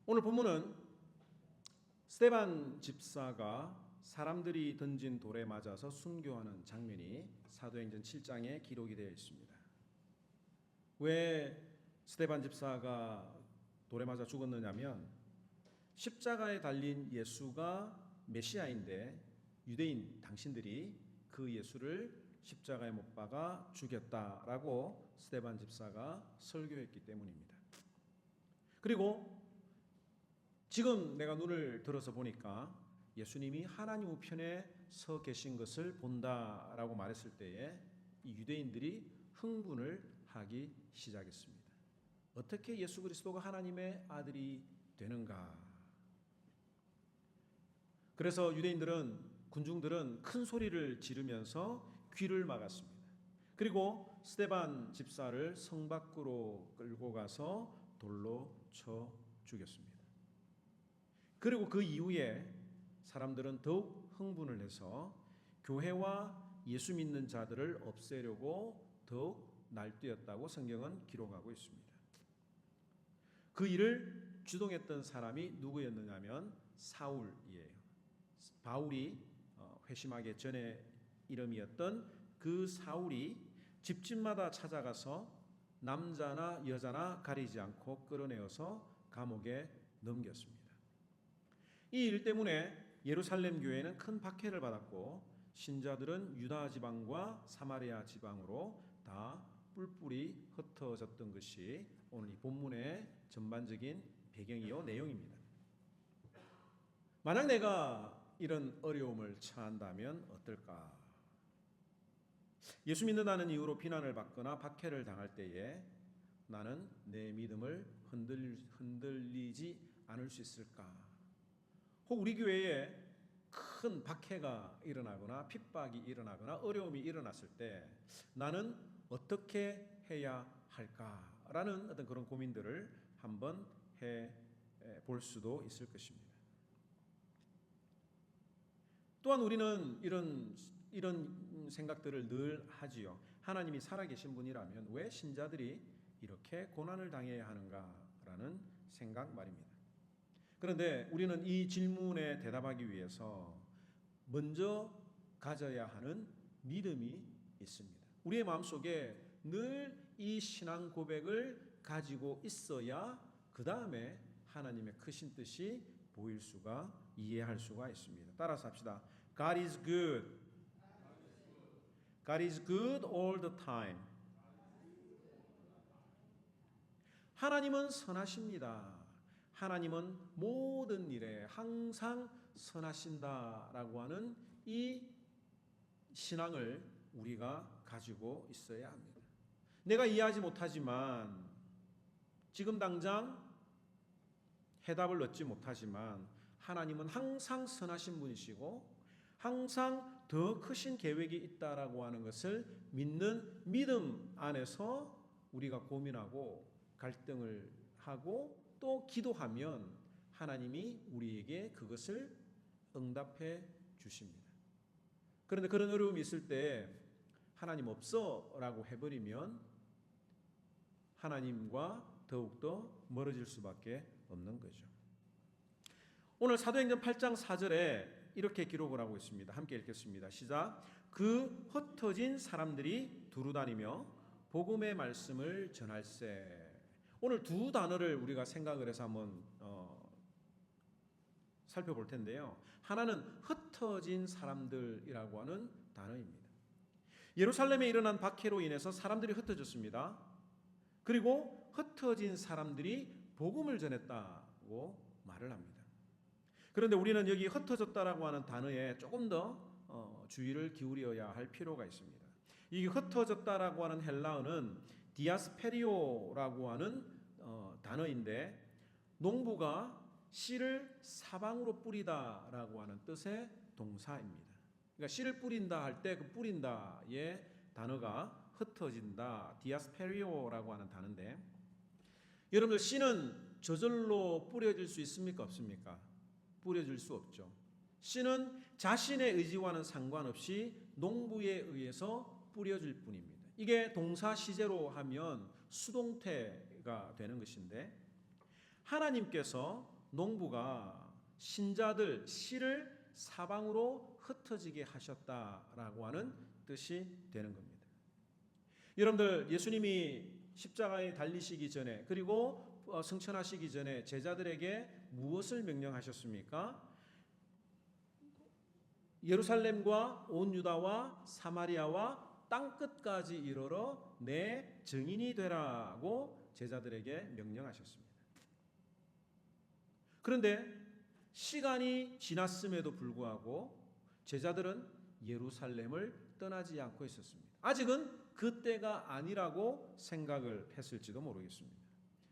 오늘 본문은 스데반 집사가 사람들이 던진 돌에 맞아서 순교하는 장면이 사도행전 7장에 기록이 되어 있습니다. 왜 스데반 집사가 돌에 맞아 죽었느냐면 십자가에 달린 예수가 메시아인데 유대인 당신들이 그 예수를 십자가에 못 박아 죽였다라고 스데반 집사가 설교했기 때문입니다. 그리고 지금 내가 눈을 들어서 보니까 예수님이 하나님 우편에 서 계신 것을 본다라고 말했을 때에 이 유대인들이 흥분을 하기 시작했습니다. 어떻게 예수 그리스도가 하나님의 아들이 되는가? 그래서 유대인들은, 군중들은 큰 소리를 지르면서 귀를 막았습니다. 그리고 스데반 집사를 성 밖으로 끌고 가서 돌로 쳐 죽였습니다. 그리고 그 이후에 사람들은 더욱 흥분을 해서 교회와 예수 믿는 자들을 없애려고 더욱 날뛰었다고 성경은 기록하고 있습니다. 그 일을 주동했던 사람이 누구였느냐면 사울이에요. 바울이 회심하기 전에 이름이었던 그 사울이 집집마다 찾아가서 남자나 여자나 가리지 않고 끌어내어서 감옥에 넘겼습니다. 이 일 때문에 예루살렘 교회는 큰 박해를 받았고 신자들은 유다 지방과 사마리아 지방으로 다 뿔뿔이 흩어졌던 것이 오늘 이 본문의 전반적인 배경이요 내용입니다. 만약 내가 이런 어려움을 처한다면 어떨까? 예수 믿는다는 이유로 비난을 받거나 박해를 당할 때에 나는 내 믿음을 흔들리지 않을 수 있을까? 혹 우리 교회에 큰 박해가 일어나거나 핍박이 일어나거나 어려움이 일어났을 때 나는 어떻게 해야 할까라는 어떤 그런 고민들을 한번 해볼 수도 있을 것입니다. 또한 우리는 이런 생각들을 늘 하지요. 하나님이 살아계신 분이라면 왜 신자들이 이렇게 고난을 당해야 하는가라는 생각 말입니다. 그런데 우리는 이 질문에 대답하기 위해서 먼저 가져야 하는 믿음이 있습니다. 우리의 마음속에 늘 이 신앙 고백을 가지고 있어야 그 다음에 하나님의 크신 뜻이 보일 수가, 이해할 수가 있습니다. 따라서 합시다. God is good. God is good all the time. 하나님은 선하십니다. 하나님은 모든 일에 항상 선하신다라고 하는 이 신앙을 우리가 가지고 있어야 합니다. 내가 이해하지 못하지만 지금 당장 해답을 얻지 못하지만 하나님은 항상 선하신 분이시고 항상 더 크신 계획이 있다라고 하는 것을 믿는 믿음 안에서 우리가 고민하고 갈등을 하고 또 기도하면 하나님이 우리에게 그것을 응답해 주십니다. 그런데 그런 어려움이 있을 때 하나님 없어 라고 해버리면 하나님과 더욱더 멀어질 수밖에 없는 거죠. 오늘 사도행전 8장 4절에 이렇게 기록을 하고 있습니다. 함께 읽겠습니다. 시작. 그 흩어진 사람들이 두루다니며 복음의 말씀을 전할세. 오늘 두 단어를 우리가 생각을 해서 한번 살펴볼 텐데요. 하나는 흩어진 사람들이라고 하는 단어입니다. 예루살렘에 일어난 박해로 인해서 사람들이 흩어졌습니다. 그리고 흩어진 사람들이 복음을 전했다고 말을 합니다. 그런데 우리는 여기 흩어졌다라고 하는 단어에 조금 더 주의를 기울여야 할 필요가 있습니다. 이 흩어졌다라고 하는 헬라어는 디아스페리오라고 하는 단어인데 농부가 씨를 사방으로 뿌리다라고 하는 뜻의 동사입니다. 그러니까 씨를 뿌린다 할 때 그 뿌린다의 단어가 흩어진다, 디아스페리오라고 하는 단어인데 여러분들 씨는 저절로 뿌려질 수 있습니까? 없습니까? 뿌려질 수 없죠. 씨는 자신의 의지와는 상관없이 농부에 의해서 뿌려질 뿐입니다. 이게 동사 시제로 하면 수동태가 되는 것인데 하나님께서 농부가 신자들 씨를 사방으로 흩어지게 하셨다라고 하는 뜻이 되는 겁니다. 여러분들, 예수님이 십자가에 달리시기 전에, 그리고 승천하시기 전에 제자들에게 무엇을 명령하셨습니까? 예루살렘과 온 유다와 사마리아와 땅끝까지 이르러 내 증인이 되라고 제자들에게 명령하셨습니다. 그런데 시간이 지났음에도 불구하고 제자들은 예루살렘을 떠나지 않고 있었습니다. 아직은 그때가 아니라고 생각을 했을지도 모르겠습니다.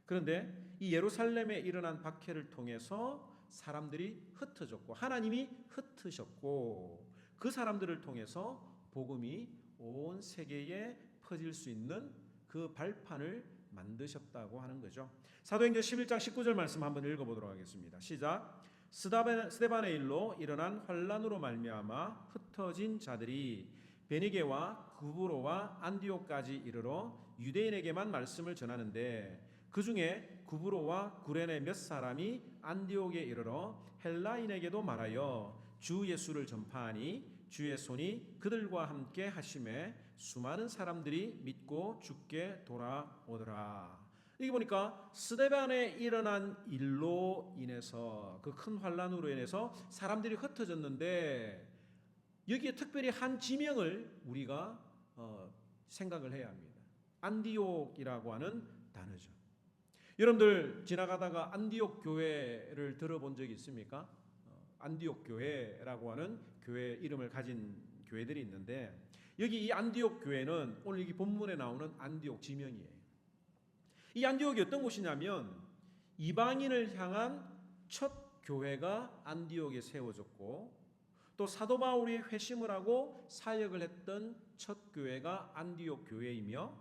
그런데 이 예루살렘에 일어난 박해를 통해서 사람들이 흩어졌고 하나님이 흩으셨고 그 사람들을 통해서 복음이 온 세계에 퍼질 수 있는 그 발판을 만드셨다고 하는 거죠. 사도행전 11장 19절 말씀 한번 읽어보도록 하겠습니다. 시작. 스데반의 일로 일어난 환란으로 말미암아 흩어진 자들이 베니게와 구브로와 안디옥까지 이르러 유대인에게만 말씀을 전하는데 그 중에 구브로와 구레네 몇 사람이 안디옥에 이르러 헬라인에게도 말하여 주 예수를 전파하니 주의 손이 그들과 함께 하심에 수많은 사람들이 믿고 주께 돌아오더라. 여기 보니까 스데반에 일어난 일로 인해서 그 큰 환란으로 인해서 사람들이 흩어졌는데 여기에 특별히 한 지명을 우리가 생각을 해야 합니다. 안디옥이라고 하는 단어죠. 여러분들 지나가다가 안디옥 교회를 들어본 적이 있습니까? 안디옥 교회라고 하는 교회 이름을 가진 교회들이 있는데 여기 이 안디옥 교회는 오늘 이 본문에 나오는 안디옥 지명이에요. 이 안디옥이 어떤 곳이냐면 이방인을 향한 첫 교회가 안디옥에 세워졌고 또 사도 바울이 회심을 하고 사역을 했던 첫 교회가 안디옥 교회이며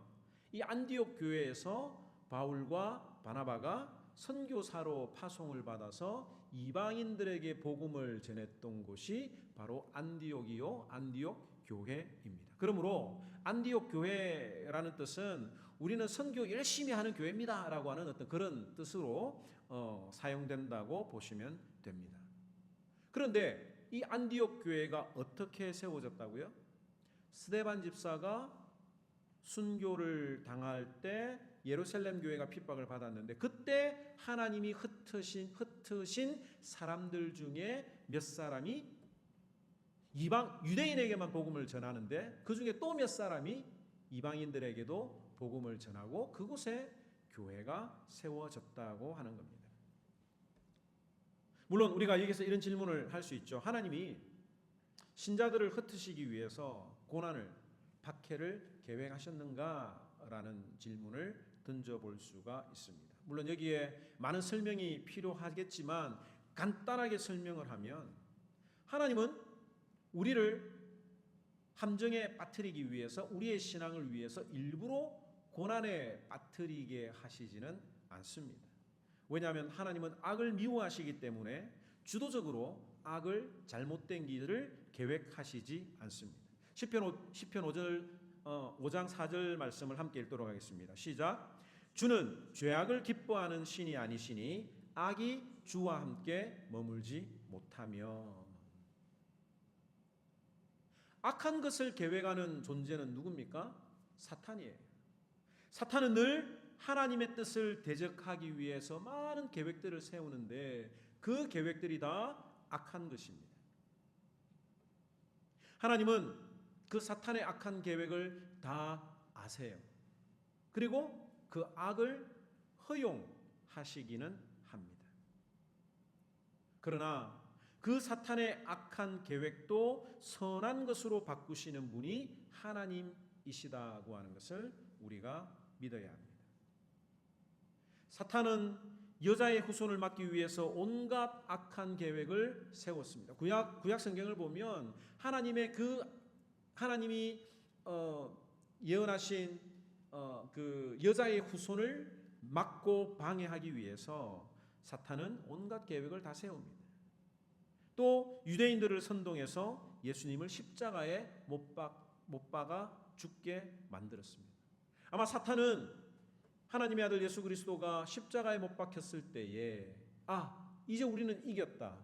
이 안디옥 교회에서 바울과 바나바가 선교사로 파송을 받아서 이방인들에게 복음을 전했던 곳이 바로 안디옥이요 안디옥 교회입니다. 그러므로 안디옥 교회라는 뜻은 우리는 선교 열심히 하는 교회입니다 라고 하는 어떤 그런 뜻으로 사용된다고 보시면 됩니다. 그런데 이 안디옥 교회가 어떻게 세워졌다고요? 스데반 집사가 순교를 당할 때 예루살렘 교회가 핍박을 받았는데 그때 하나님이 흩으신 사람들 중에 몇 사람이 유대인에게만 복음을 전하는데 그 중에 또 몇 사람이 이방인들에게도 복음을 전하고 그곳에 교회가 세워졌다고 하는 겁니다. 물론 우리가 여기서 이런 질문을 할 수 있죠. 하나님이 신자들을 흩으시기 위해서 고난을, 박해를 계획하셨는가라는 질문을 던져볼 수가 있습니다. 물론 여기에 많은 설명이 필요하겠지만 간단하게 설명을 하면 하나님은 우리를 함정에 빠뜨리기 위해서 우리의 신앙을 위해서 일부러 고난에 빠뜨리게 하시지는 않습니다. 왜냐하면 하나님은 악을 미워하시기 때문에 주도적으로 악을 잘못된 길을 계획하시지 않습니다. 시편 5장 4절 말씀을 함께 읽도록 하겠습니다. 시작. 주는 죄악을 기뻐하는 신이 아니시니 악이 주와 함께 머물지 못하며. 악한 것을 계획하는 존재는 누굽니까? 사탄이에요. 사탄은 늘 하나님의 뜻을 대적하기 위해서 많은 계획들을 세우는데 그 계획들이 다 악한 것입니다. 하나님은 그 사탄의 악한 계획을 다 아세요. 그리고 그 악을 허용하시기는 합니다. 그러나 그 사탄의 악한 계획도 선한 것으로 바꾸시는 분이 하나님이시다고 하는 것을 우리가 믿어야 합니다. 사탄은 여자의 후손을 막기 위해서 온갖 악한 계획을 세웠습니다. 구약 성경을 보면 하나님이 예언하신 그 여자의 후손을 막고 방해하기 위해서 사탄은 온갖 계획을 다 세웁니다. 또 유대인들을 선동해서 예수님을 십자가에 못 박아 죽게 만들었습니다. 아마 사탄은 하나님의 아들 예수 그리스도가 십자가에 못 박혔을 때에 이제 우리는 이겼다.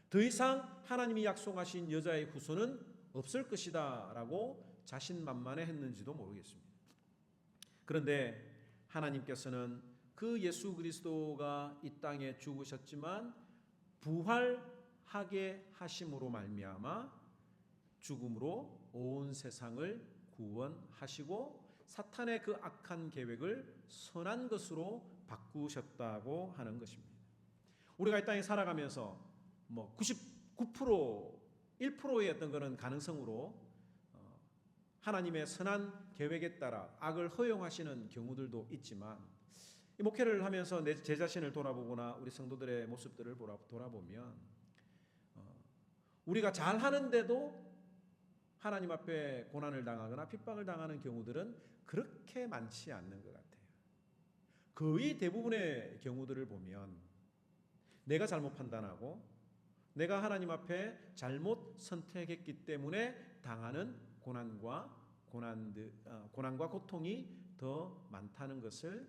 더 이상 하나님이 약속하신 여자의 후손은 없을 것이다 라고 자신만만해했는지도 모르겠습니다. 그런데 하나님께서는 그 예수 그리스도가 이 땅에 죽으셨지만 부활하게 하심으로 말미암아 죽음으로 온 세상을 구원하시고 사탄의 그 악한 계획을 선한 것으로 바꾸셨다고 하는 것입니다. 우리가 이 땅에 살아가면서 99% 1%의 어떤 그런 가능성으로 하나님의 선한 계획에 따라 악을 허용하시는 경우들도 있지만, 이 목회를 하면서 제 자신을 돌아보거나 우리 성도들의 모습들을 돌아보면 우리가 잘하는데도 하나님 앞에 고난을 당하거나 핍박을 당하는 경우들은 그렇게 많지 않는 것 같아요. 거의 대부분의 경우들을 보면 내가 잘못 판단하고 내가 하나님 앞에 잘못 선택했기 때문에 당하는 고난과 고통이 더 많다는 것을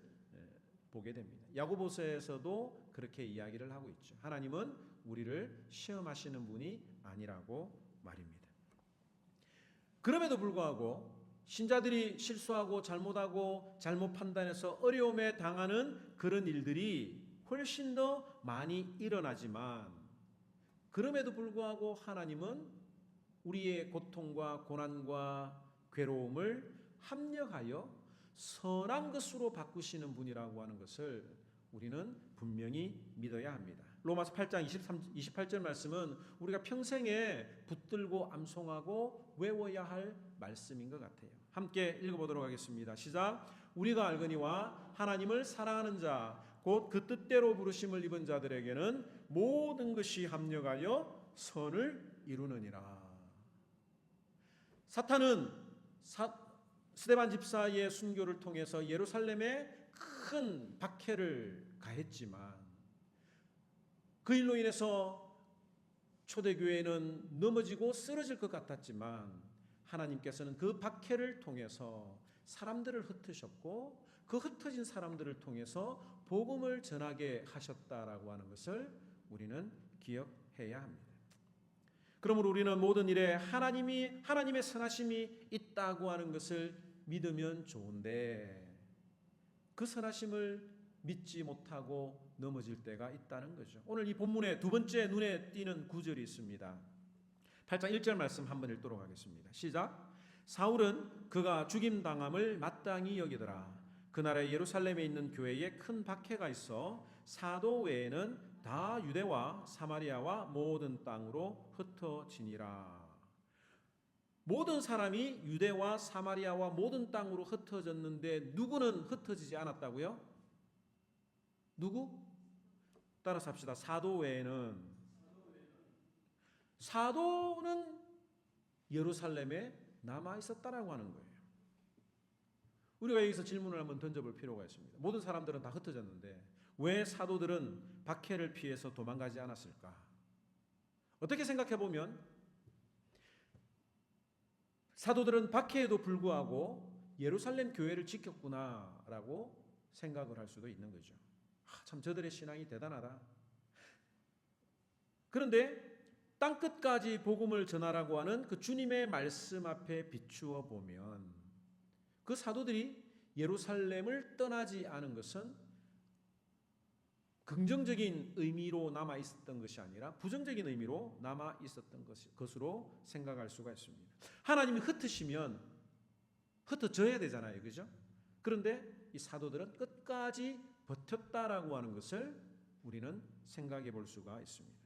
보게 됩니다. 야고보서에서도 그렇게 이야기를 하고 있죠. 하나님은 우리를 시험하시는 분이 아니라고 말입니다. 그럼에도 불구하고 신자들이 실수하고 잘못하고 잘못 판단해서 어려움에 당하는 그런 일들이 훨씬 더 많이 일어나지만, 그럼에도 불구하고 하나님은 우리의 고통과 고난과 괴로움을 합력하여 선한 것으로 바꾸시는 분이라고 하는 것을 우리는 분명히 믿어야 합니다. 로마서 8장 28절 말씀은 우리가 평생에 붙들고 암송하고 외워야 할 말씀인 것 같아요. 함께 읽어보도록 하겠습니다. 시작. 우리가 알거니와 하나님을 사랑하는 자 곧 그 뜻대로 부르심을 입은 자들에게는 모든 것이 합력하여 선을 이루느니라. 사탄은 스데반 집사의 순교를 통해서 예루살렘에 큰 박해를 가했지만, 그 일로 인해서 초대교회는 넘어지고 쓰러질 것 같았지만 하나님께서는 그 박해를 통해서 사람들을 흩으셨고 그 흩어진 사람들을 통해서 복음을 전하게 하셨다라고 하는 것을 우리는 기억해야 합니다. 그러므로 우리는 모든 일에 하나님의 선하심이 있다고 하는 것을 믿으면 좋은데, 그 선하심을 믿지 못하고 넘어질 때가 있다는 거죠. 오늘 이 본문에 두 번째 눈에 띄는 구절이 있습니다. 8장 1절 말씀 한번 읽도록 하겠습니다. 시작. 사울은 그가 죽임당함을 마땅히 여기더라. 그날에 예루살렘에 있는 교회에 큰 박해가 있어 사도 외에는 다 유대와 사마리아와 모든 땅으로 흩어지니라. 모든 사람이 유대와 사마리아와 모든 땅으로 흩어졌는데 누구는 흩어지지 않았다고요? 누구? 따라서 합시다. 사도 외에는. 사도는 예루살렘에 남아 있었다라고 하는 거예요. 우리가 여기서 질문을 한번 던져볼 필요가 있습니다. 모든 사람들은 다 흩어졌는데 왜 사도들은 박해를 피해서 도망가지 않았을까? 어떻게 생각해 보면 사도들은 박해에도 불구하고 예루살렘 교회를 지켰구나라고 생각을 할 수도 있는 거죠. 참 저들의 신앙이 대단하다. 그런데 땅끝까지 복음을 전하라고 하는 그 주님의 말씀 앞에 비추어 보면 그 사도들이 예루살렘을 떠나지 않은 것은 긍정적인 의미로 남아 있었던 것이 아니라 부정적인 의미로 남아 있었던 것으로 생각할 수가 있습니다. 하나님이 흩으시면 흩어져야 되잖아요, 그죠? 그런데 이 사도들은 끝까지 버텼다라고 하는 것을 우리는 생각해 볼 수가 있습니다.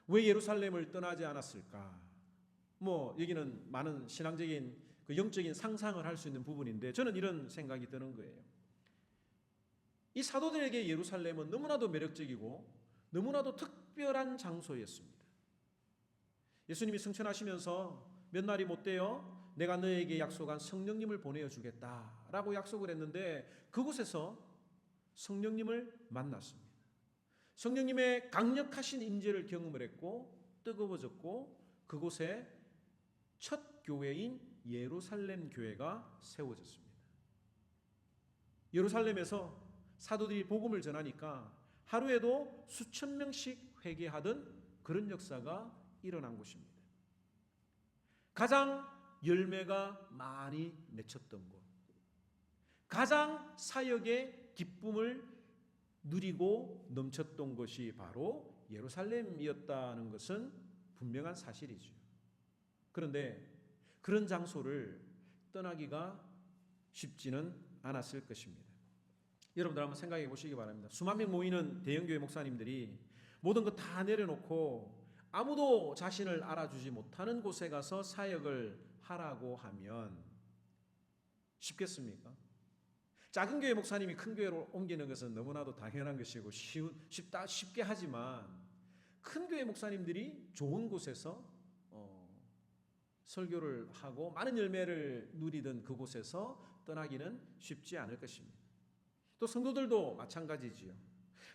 왜 예루살렘을 떠나지 않았을까? 여기는 많은 신앙적인 그 영적인 상상을 할 수 있는 부분인데 저는 이런 생각이 드는 거예요. 이 사도들에게 예루살렘은 너무나도 매력적이고 너무나도 특별한 장소였습니다. 예수님이 승천하시면서 몇 날이 못 되어 내가 너에게 약속한 성령님을 보내주겠다라고 약속을 했는데 그곳에서 성령님을 만났습니다. 성령님의 강력하신 임재를 경험을 했고 뜨거워졌고 그곳에 첫 교회인 예루살렘 교회가 세워졌습니다. 예루살렘에서 사도들이 복음을 전하니까 하루에도 수천 명씩 회개하던 그런 역사가 일어난 곳입니다. 가장 열매가 많이 맺혔던 곳, 가장 사역의 기쁨을 누리고 넘쳤던 것이 바로 예루살렘이었다는 것은 분명한 사실이죠. 그런데 그런 장소를 떠나기가 쉽지는 않았을 것입니다. 여러분들 한번 생각해 보시기 바랍니다. 수만 명 모이는 대형교회 목사님들이 모든 것 다 내려놓고 아무도 자신을 알아주지 못하는 곳에 가서 사역을 하라고 하면 쉽겠습니까? 작은 교회 목사님이 큰 교회로 옮기는 것은 너무나도 당연한 것이고 쉽게 하지만 큰 교회 목사님들이 좋은 곳에서 설교를 하고 많은 열매를 누리던 그곳에서 떠나기는 쉽지 않을 것입니다. 또 성도들도 마찬가지지요.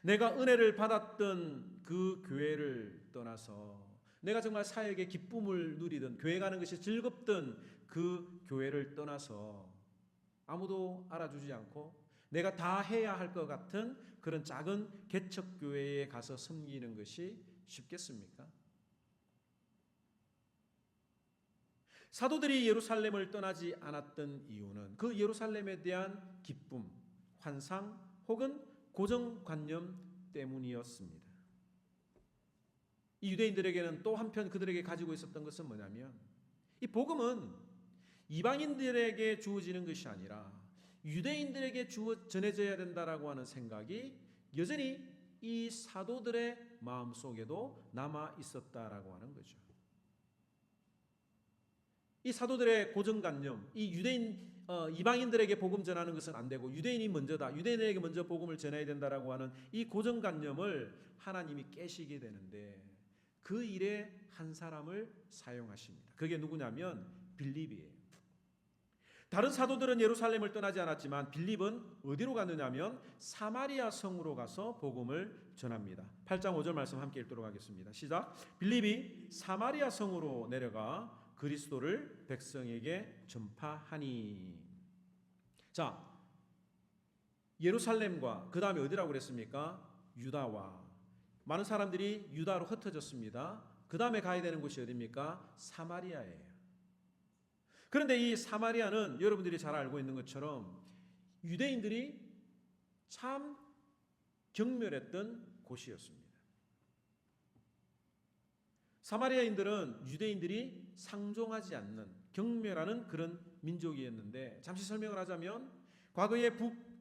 내가 은혜를 받았던 그 교회를 떠나서 내가 정말 사역의 기쁨을 누리던, 교회 가는 것이 즐겁던 그 교회를 떠나서 아무도 알아주지 않고 내가 다 해야 할 것 같은 그런 작은 개척교회에 가서 섬기는 것이 쉽겠습니까? 사도들이 예루살렘을 떠나지 않았던 이유는 그 예루살렘에 대한 기쁨, 환상 혹은 고정관념 때문이었습니다. 이 유대인들에게는 또 한편 그들에게 가지고 있었던 것은 뭐냐면 이 복음은 이방인들에게 주어지는 것이 아니라 유대인들에게 전해져야 된다라고 하는 생각이 여전히 이 사도들의 마음속에도 남아 있었다라고 하는 거죠. 이 사도들의 고정관념, 이 이방인들에게 복음 전하는 것은 안 되고 유대인이 먼저다, 유대인에게 먼저 복음을 전해야 된다라고 하는 이 고정관념을 하나님이 깨시게 되는데 그 일에 한 사람을 사용하십니다. 그게 누구냐면 빌립이에요. 다른 사도들은 예루살렘을 떠나지 않았지만 빌립은 어디로 갔느냐면 사마리아 성으로 가서 복음을 전합니다. 8장 5절 말씀 함께 읽도록 하겠습니다. 시작. 빌립이 사마리아 성으로 내려가 그리스도를 백성에게 전파하니. 자, 예루살렘과 그 다음에 어디라고 그랬습니까? 유다와. 많은 사람들이 유다로 흩어졌습니다. 그 다음에 가야 되는 곳이 어디입니까? 사마리아예요. 그런데 이 사마리아는 여러분들이 잘 알고 있는 것처럼 유대인들이 참 경멸했던 곳이었습니다. 사마리아인들은 유대인들이 상종하지 않는, 경멸하는 그런 민족이었는데, 잠시 설명을 하자면 과거에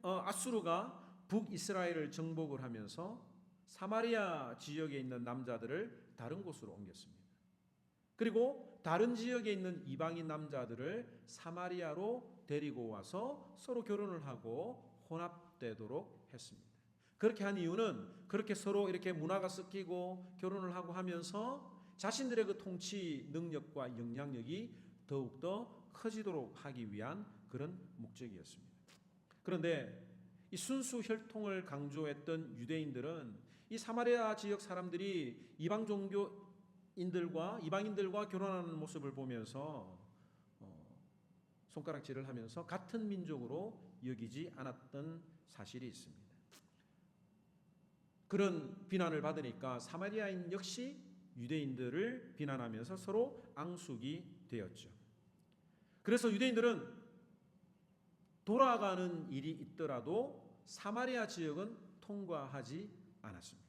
아수르가 북이스라엘을 정복을 하면서 사마리아 지역에 있는 남자들을 다른 곳으로 옮겼습니다. 그리고 다른 지역에 있는 이방인 남자들을 사마리아로 데리고 와서 서로 결혼을 하고 혼합되도록 했습니다. 그렇게 한 이유는 그렇게 서로 이렇게 문화가 섞이고 결혼을 하고 하면서 자신들의 그 통치 능력과 영향력이 더욱더 커지도록 하기 위한 그런 목적이었습니다. 그런데 이 순수 혈통을 강조했던 유대인들은 이 사마리아 지역 사람들이 이방 종교인들과 이방인들과 결혼하는 모습을 보면서 손가락질을 하면서 같은 민족으로 여기지 않았던 사실이 있습니다. 그런 비난을 받으니까 사마리아인 역시 유대인들을 비난하면서 서로 앙숙이 되었죠. 그래서 유대인들은 돌아가는 일이 있더라도 사마리아 지역은 통과하지 않았습니다.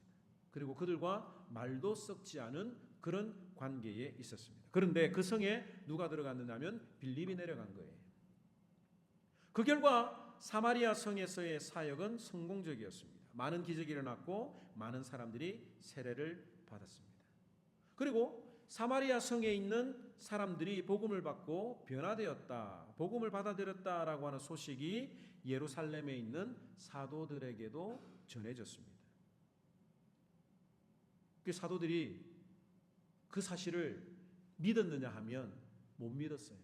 그리고 그들과 말도 섞지 않은 그런 관계에 있었습니다. 그런데 그 성에 누가 들어갔느냐면 빌립이 내려간 거예요. 그 결과 사마리아 성에서의 사역은 성공적이었습니다. 많은 기적이 일어났고 많은 사람들이 세례를 받았습니다. 그리고 사마리아 성에 있는 사람들이 복음을 받고 변화되었다, 복음을 받아들였다라고 하는 소식이 예루살렘에 있는 사도들에게도 전해졌습니다. 그 사도들이 그 사실을 믿었느냐 하면 못 믿었어요.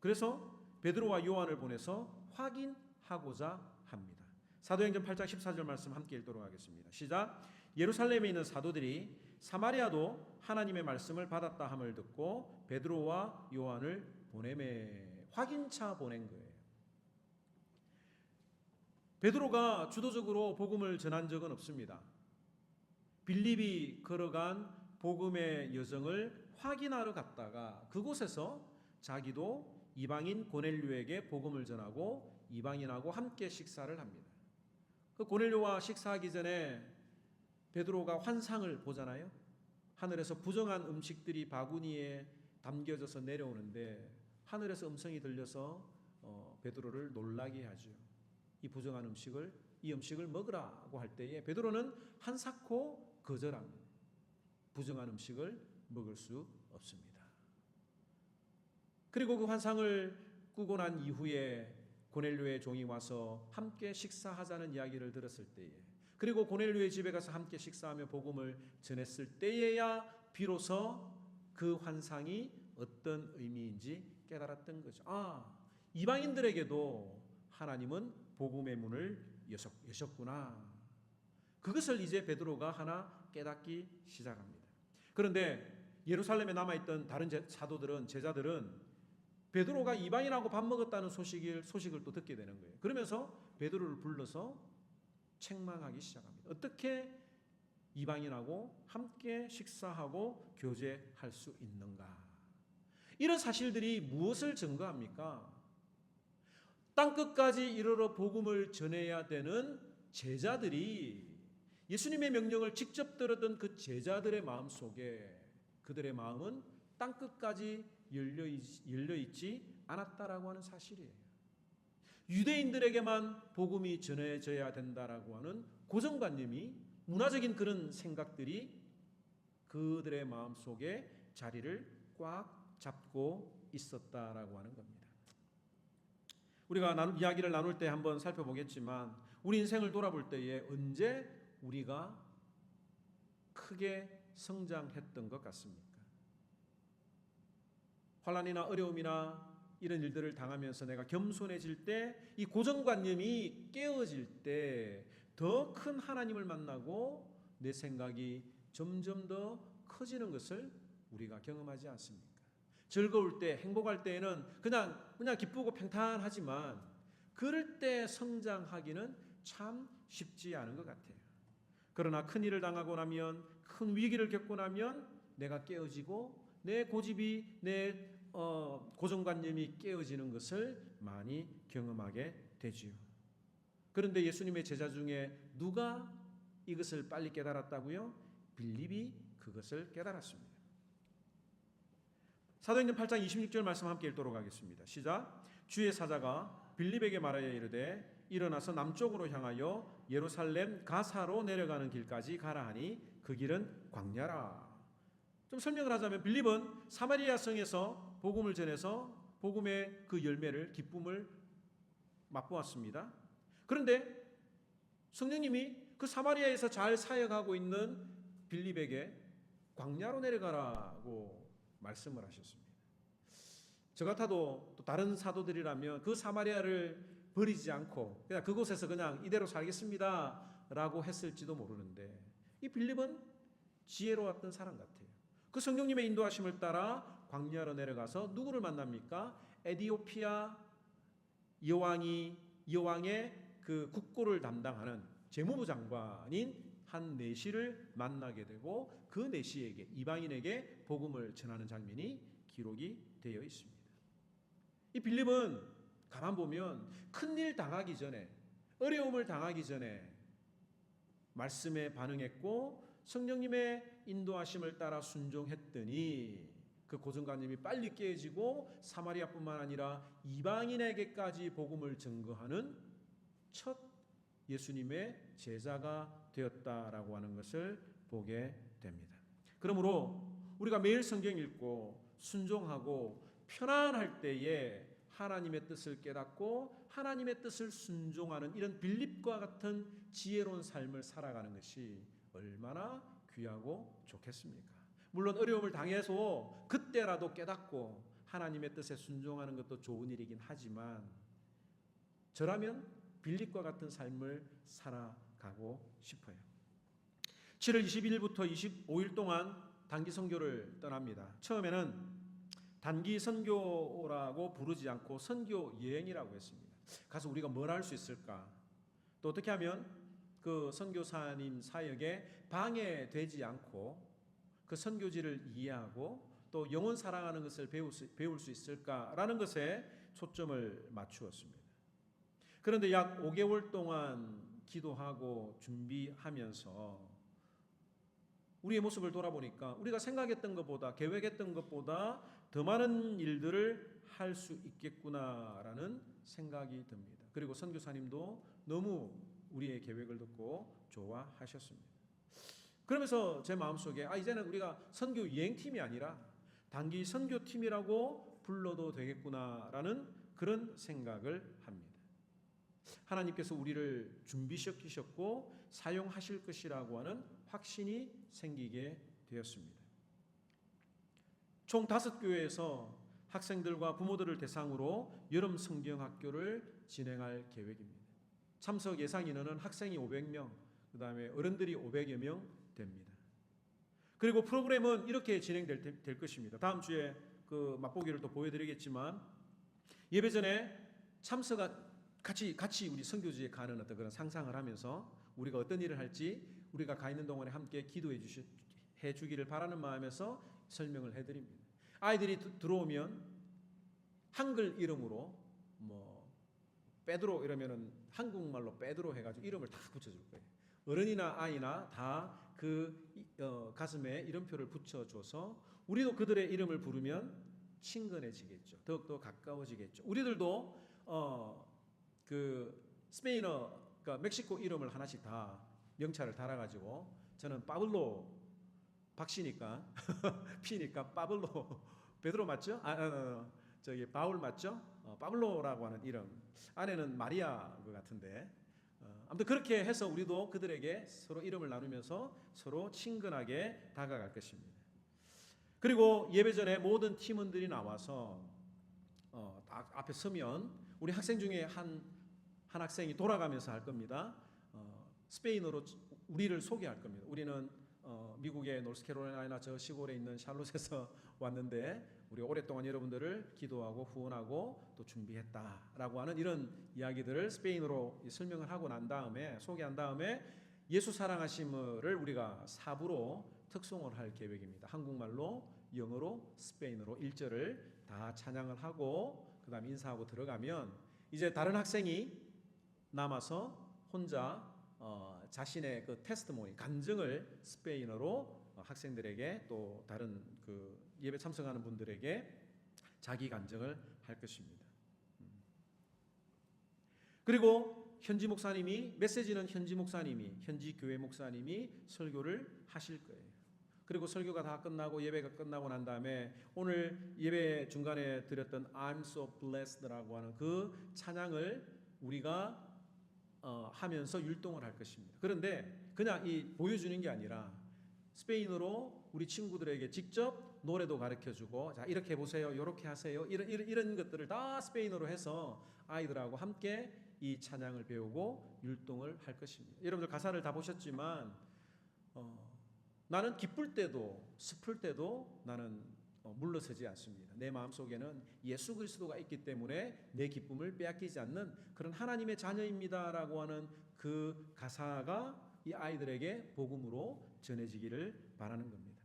그래서 베드로와 요한을 보내서 확인하고자 합니다. 사도행전 8장 14절 말씀 함께 읽도록 하겠습니다. 시작. 예루살렘에 있는 사도들이 사마리아도 하나님의 말씀을 받았다 함을 듣고 베드로와 요한을 보내매, 확인차 보낸 거예요. 베드로가 주도적으로 복음을 전한 적은 없습니다. 빌립이 걸어간 복음의 여정을 확인하러 갔다가 그곳에서 자기도 이방인 고넬료에게 복음을 전하고 이방인하고 함께 식사를 합니다. 그 고넬료와 식사하기 전에 베드로가 환상을 보잖아요. 하늘에서 부정한 음식들이 바구니에 담겨져서 내려오는데 하늘에서 음성이 들려서 베드로를 놀라게 하죠. 이 부정한 음식을, 이 음식을 먹으라고 할 때에 베드로는 한사코 거절합니다. 부정한 음식을 먹을 수 없습니다. 그리고 그 환상을 꾸고 난 이후에 고넬료의 종이 와서 함께 식사하자는 이야기를 들었을 때에, 그리고 고넬료의 집에 가서 함께 식사하며 복음을 전했을 때에야 비로소 그 환상이 어떤 의미인지 깨달았던 거죠. 이방인들에게도 하나님은 복음의 문을 여셨구나. 그것을 이제 베드로가 하나 깨닫기 시작합니다. 그런데 예루살렘에 남아있던 다른 사도들은, 제자들은 베드로가 이방인하고 밥 먹었다는 소식을 또 듣게 되는 거예요. 그러면서 베드로를 불러서 책망하기 시작합니다. 어떻게 이방인하고 함께 식사하고 교제할 수 있는가? 이런 사실들이 무엇을 증거합니까? 땅끝까지 이르러 복음을 전해야 되는 제자들이, 예수님의 명령을 직접 들었던 그 제자들의 마음속에 그들의 마음은 땅끝까지 열려있지 않았다라고 하는 사실이에요. 유대인들에게만 복음이 전해져야 된다라고 하는 고정관념이, 문화적인 그런 생각들이 그들의 마음속에 자리를 꽉 잡고 있었다라고 하는 겁니다. 우리가 이야기를 나눌 때 한번 살펴보겠지만, 우리 인생을 돌아볼 때에 언제 우리가 크게 성장했던 것 같습니까? 환난이나 어려움이나 이런 일들을 당하면서 내가 겸손해질 때, 이 고정관념이 깨어질 때 더 큰 하나님을 만나고 내 생각이 점점 더 커지는 것을 우리가 경험하지 않습니까? 즐거울 때, 행복할 때에는 그냥 기쁘고 평탄하지만 그럴 때 성장하기는 참 쉽지 않은 것 같아요. 그러나 큰 일을 당하고 나면, 큰 위기를 겪고 나면 내가 깨어지고 내 고집이, 내 고정관념이 깨어지는 것을 많이 경험하게 되지요. 그런데 예수님의 제자 중에 누가 이것을 빨리 깨달았다고요? 빌립이 그것을 깨달았습니다. 사도행전 8장 26절 말씀 함께 읽도록 하겠습니다. 시작. 주의 사자가 빌립에게 말하여 이르되 일어나서 남쪽으로 향하여 예루살렘 가사로 내려가는 길까지 가라 하니 그 길은 광야라. 좀 설명을 하자면, 빌립은 사마리아 성에서 복음을 전해서 복음의 그 열매를, 기쁨을 맛보았습니다. 그런데 성령님이 그 사마리아에서 잘 사역하고 있는 빌립에게 광야로 내려가라고 말씀을 하셨습니다. 저 같아도 또 다른 사도들이라면 그 사마리아를 버리지 않고 그냥 그곳에서 그냥 이대로 살겠습니다 라고 했을지도 모르는데, 이 빌립은 지혜로웠던 사람 같아요. 그 성령님의 인도하심을 따라 광야로 내려가서 누구를 만납니까? 에디오피아 여왕의 그 국고를 담당하는 재무부 장관인 한 내시를 만나게 되고, 그 내시에게, 이방인에게 복음을 전하는 장면이 기록이 되어 있습니다. 이 빌립은 가만 보면 큰일 당하기 전에, 어려움을 당하기 전에 말씀에 반응했고 성령님의 인도하심을 따라 순종했더니 그 고정관념이 빨리 깨지고 사마리아뿐만 아니라 이방인에게까지 복음을 증거하는 첫 예수님의 제자가 되었다라고 하는 것을 보게 됩니다. 그러므로 우리가 매일 성경 읽고 순종하고 편안할 때에 하나님의 뜻을 깨닫고 하나님의 뜻을 순종하는 이런 빌립과 같은 지혜로운 삶을 살아가는 것이 얼마나 귀하고 좋겠습니까? 물론 어려움을 당해서 그때라도 깨닫고 하나님의 뜻에 순종하는 것도 좋은 일이긴 하지만, 저라면 빌립과 같은 삶을 살아가고 싶어요. 7월 22일부터 25일 동안 단기 선교를 떠납니다. 처음에는 단기 선교라고 부르지 않고 선교 여행이라고 했습니다. 가서 우리가 뭘 할 수 있을까? 또 어떻게 하면 그 선교사님 사역에 방해되지 않고 그 선교지를 이해하고 또 영혼 사랑하는 것을 배울 수 있을까라는 것에 초점을 맞추었습니다. 그런데 약 5개월 동안 기도하고 준비하면서 우리의 모습을 돌아보니까 우리가 생각했던 것보다, 계획했던 것보다 더 많은 일들을 할 수 있겠구나라는 생각이 듭니다. 그리고 선교사님도 너무 우리의 계획을 듣고 좋아하셨습니다. 그러면서 제 마음속에 이제는 우리가 선교 여행팀이 아니라 단기 선교팀이라고 불러도 되겠구나라는 그런 생각을 합니다. 하나님께서 우리를 준비시키셨고 사용하실 것이라고 하는 확신이 생기게 되었습니다. 총 5교회에서 학생들과 부모들을 대상으로 여름 성경학교를 진행할 계획입니다. 참석 예상 인원은 학생이 500명, 그 다음에 어른들이 500여 명 됩니다. 그리고 프로그램은 이렇게 진행될 것입니다. 다음 주에 그 맛보기를 또 보여드리겠지만 예배 전에 같이 우리 선교지에 가는 어떤 그런 상상을 하면서 우리가 어떤 일을 할지 우리가 가 있는 동안에 함께 기도해 주기를 바라는 마음에서 설명을 해드립니다. 아이들이 들어오면 한글 이름으로 빼드로 이러면은 한국말로 빼드로 해가지고 이름을 다 붙여줄 거예요. 어른이나 아이나 다 그 가슴에 이름표를 붙여줘서 우리도 그들의 이름을 부르면 친근해지겠죠. 더욱더 가까워지겠죠. 우리들도 그 스페인어, 그러니까 멕시코 이름을 하나씩 다 명찰을 달아가지고 저는 파블로 박씨니까 피니까 파블로 베드로 맞죠? 저기 바울 맞죠? 파블로라고 하는 이름. 아내는 마리아 것 같은데. 아무튼 그렇게 해서 우리도 그들에게 서로 이름을 나누면서 서로 친근하게 다가갈 것입니다. 그리고 예배 전에 모든 팀원들이 나와서 앞에 서면 우리 학생 중에 한 학생이 돌아가면서 할 겁니다. 스페인어로 우리를 소개할 겁니다. 우리는 미국의 노스캐롤라이나 저 시골에 있는 샬롯에서 왔는데 우리 오랫동안 여러분들을 기도하고 후원하고 또 준비했다라고 하는 이런 이야기들을 스페인어로 설명을 하고 난 다음에 소개한 다음에 예수 사랑하심을 우리가 4부로 특송을 할 계획입니다. 한국말로, 영어로, 스페인어로 1절을 다 찬양을 하고 그 다음에 인사하고 들어가면 이제 다른 학생이 남아서 혼자 자신의 그 테스트모니, 간증을 스페인어로 학생들에게 또 다른 그 예배 참석하는 분들에게 자기 간증을 할 것입니다. 그리고 현지 목사님이, 메시지는 현지 목사님이, 현지 교회 목사님이 설교를 하실 거예요. 그리고 설교가 다 끝나고 예배가 끝나고 난 다음에 오늘 예배 중간에 드렸던 I'm so blessed라고 하는 그 찬양을 우리가 하면서 율동을 할 것입니다. 그런데 그냥 보여주는 게 아니라 스페인어로 우리 친구들에게 직접 노래도 가르쳐주고 자 이렇게 해보세요, 이렇게 하세요, 이런 것들을 다 스페인어로 해서 아이들하고 함께 이 찬양을 배우고 율동을 할 것입니다. 여러분들 가사를 다 보셨지만 나는 기쁠 때도 슬플 때도 나는 물러서지 않습니다. 내 마음속에는 예수 그리스도가 있기 때문에 내 기쁨을 빼앗기지 않는 그런 하나님의 자녀입니다라고 하는 그 가사가 이 아이들에게 복음으로 전해지기를 바라는 겁니다.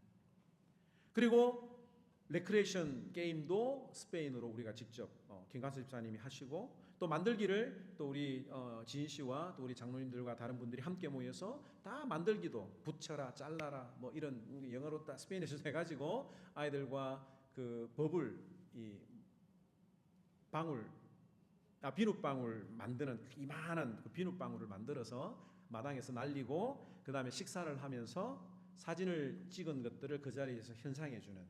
그리고 레크레이션 게임도 스페인어로 우리가 직접 김관수 집사님이 하시고 또 만들기를 또 우리 지인 씨와 또 우리 장로님들과 다른 분들이 함께 모여서 다 만들기도 붙여라 잘라라 뭐 이런 영어로 다 스페인어로 해가지고 아이들과 그 버블 이 방울 비눗방울 만드는 이만한 그 비눗방울을 만들어서 마당에서 날리고 그 다음에 식사를 하면서 사진을 찍은 것들을 그 자리에서 현상해 주는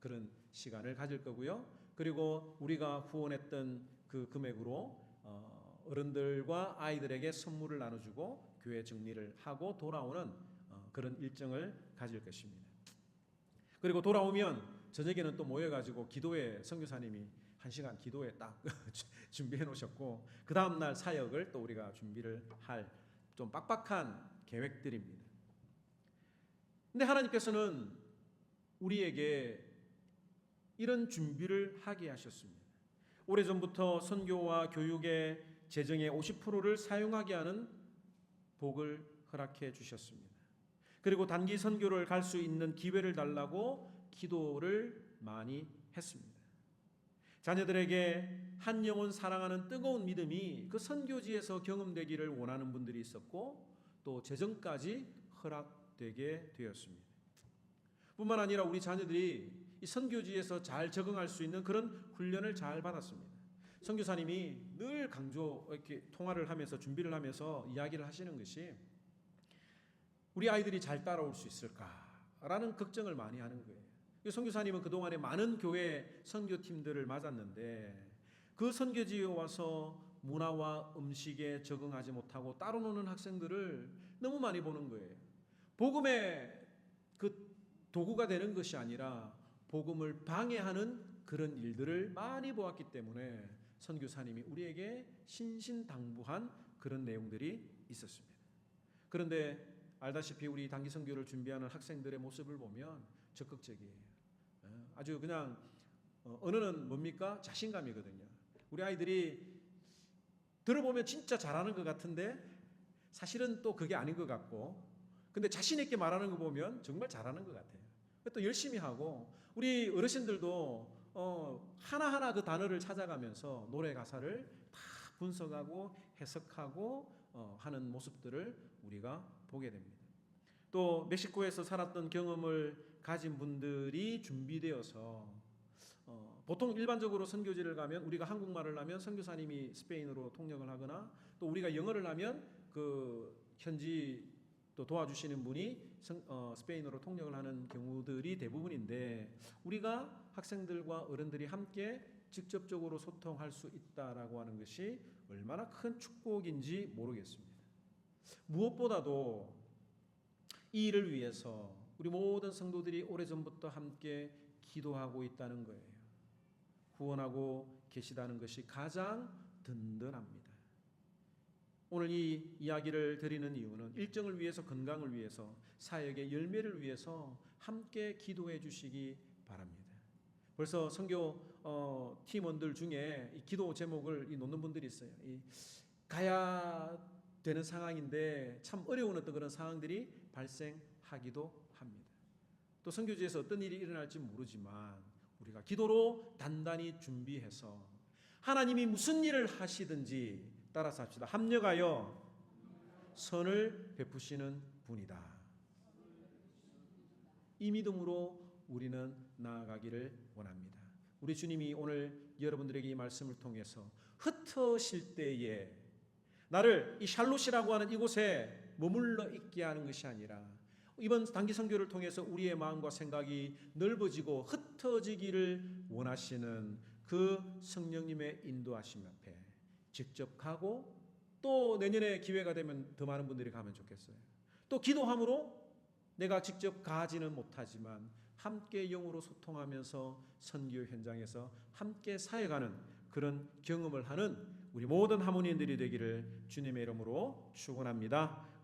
그런 시간을 가질 거고요. 그리고 우리가 후원했던 그 금액으로 어른들과 아이들에게 선물을 나눠주고 교회 정리를 하고 돌아오는 그런 일정을 가질 것입니다. 그리고 돌아오면 저녁에는 또 모여가지고 기도회 선교사님이 1시간 기도회 딱 준비해 놓으셨고 그 다음날 사역을 또 우리가 준비를 할 좀 빡빡한 계획들입니다. 근데 하나님께서는 우리에게 이런 준비를 하게 하셨습니다. 오래전부터 선교와 교육에 재정의 50%를 사용하게 하는 복을 허락해 주셨습니다. 그리고 단기 선교를 갈 수 있는 기회를 달라고 기도를 많이 했습니다. 자녀들에게 한 영혼 사랑하는 뜨거운 믿음이 그 선교지에서 경험되기를 원하는 분들이 있었고, 또 재정까지 허락되게 되었습니다. 뿐만 아니라 우리 자녀들이 이 선교지에서 잘 적응할 수 있는 그런 훈련을 잘 받았습니다. 선교사님이 늘 이렇게 통화를 하면서 준비를 하면서 이야기를 하시는 것이, 우리 아이들이 잘 따라올 수 있을까라는 걱정을 많이 하는 거예요. 선교사님은 그동안에 많은 교회 선교팀들을 맞았는데, 그 선교지에 와서 문화와 음식에 적응하지 못하고 따로 노는 학생들을 너무 많이 보는 거예요. 복음의 그 도구가 되는 것이 아니라 복음을 방해하는 그런 일들을 많이 보았기 때문에 선교사님이 우리에게 신신당부한 그런 내용들이 있었습니다. 그런데 알다시피 우리 단기 선교를 준비하는 학생들의 모습을 보면 적극적이에요. 아주 그냥 언어는 뭡니까? 자신감이거든요. 우리 아이들이 들어보면 진짜 잘하는 것 같은데 사실은 또 그게 아닌 것 같고, 근데 자신 있게 말하는 거 보면 정말 잘하는 것 같아요. 또 열심히 하고, 우리 어르신들도 하나하나 그 단어를 찾아가면서 노래 가사를 다 분석하고 해석하고 하는 모습들을 우리가 보게 됩니다. 또 멕시코에서 살았던 경험을 가진 분들이 준비되어서 보통 일반적으로 선교지를 가면 우리가 한국말을 하면 선교사님이 스페인어로 통역을 하거나, 또 우리가 영어를 하면 그 현지 또 도와주시는 분이 스페인어로 통역을 하는 경우들이 대부분인데, 우리가 학생들과 어른들이 함께 직접적으로 소통할 수 있다라고 하는 것이 얼마나 큰 축복인지 모르겠습니다. 무엇보다도 이 일을 위해서 우리 모든 성도들이 오래전부터 함께 기도하고 있다는 거예요. 구원하고 계시다는 것이 가장 든든합니다. 오늘 이 이야기를 드리는 이유는 일정을 위해서, 건강을 위해서, 사역의 열매를 위해서 함께 기도해 주시기 바랍니다. 벌써 선교 팀원들 중에 이 기도 제목을 놓는 분들이 있어요. 가야 되는 상황인데 참 어려운 어떤 그런 상황들이 발생하기도 합니다. 또 선교지에서 어떤 일이 일어날지 모르지만 우리가 기도로 단단히 준비해서 하나님이 무슨 일을 하시든지 따라서 합시다. 합력하여 선을 베푸시는 분이다. 이 믿음으로 우리는 나아가기를 원합니다. 우리 주님이 오늘 여러분들에게 이 말씀을 통해서 흩어질 때에 나를 이 샬롯이라고 하는 이곳에 머물러 있게 하는 것이 아니라 이번 단기 선교를 통해서 우리의 마음과 생각이 넓어지고 흩어지기를 원하시는 그 성령님의 인도하심 앞에 직접 가고, 또 내년에 기회가 되면 더 많은 분들이 가면 좋겠어요. 또 기도함으로 내가 직접 가지는 못하지만 함께 영으로 소통하면서 선교 현장에서 함께 사역하는 그런 경험을 하는 우리 모든 하모니인들이 되기를 주님의 이름으로 축원합니다.